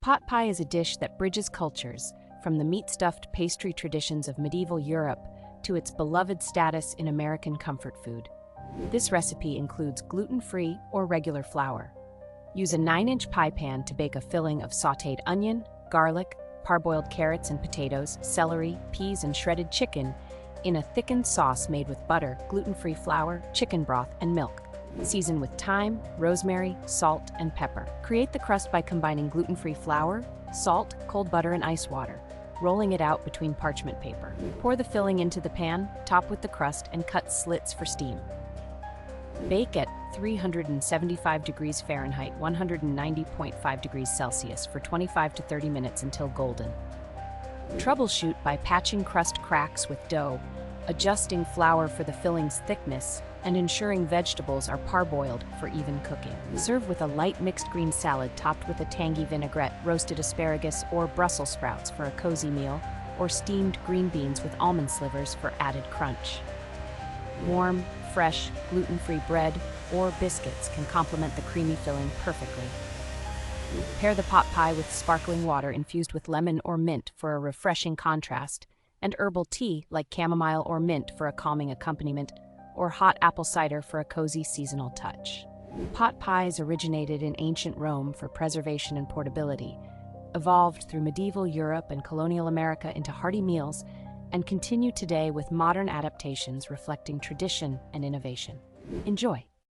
Pot pie is a dish that bridges cultures, from the meat-stuffed pastry traditions of medieval Europe to its beloved status in American comfort food. This recipe includes gluten-free or regular flour. Use a 9-inch pie pan to bake a filling of sautéed onion, garlic, parboiled carrots and potatoes, celery, peas, and shredded chicken in a thickened sauce made with butter, gluten-free flour, chicken broth, and milk. Season with thyme, rosemary, salt, and pepper. Create the crust by combining gluten-free flour, salt, cold butter, and ice water, rolling it out between parchment paper. Pour the filling into the pan, top with the crust, and cut slits for steam. Bake at 375 degrees Fahrenheit, 190.5 degrees Celsius for 25 to 30 minutes until golden. Troubleshoot by patching crust cracks with dough, adjusting flour for the filling's thickness, and ensuring vegetables are parboiled for even cooking. Serve with a light mixed green salad topped with a tangy vinaigrette, roasted asparagus, or Brussels sprouts for a cozy meal, or steamed green beans with almond slivers for added crunch. Warm, fresh, gluten-free bread or biscuits can complement the creamy filling perfectly. Pair the pot pie with sparkling water infused with lemon or mint for a refreshing contrast, and herbal tea like chamomile or mint for a calming accompaniment, or hot apple cider for a cozy seasonal touch. Pot pies originated in ancient Rome for preservation and portability, evolved through medieval Europe and colonial America into hearty meals, and continue today with modern adaptations reflecting tradition and innovation. Enjoy!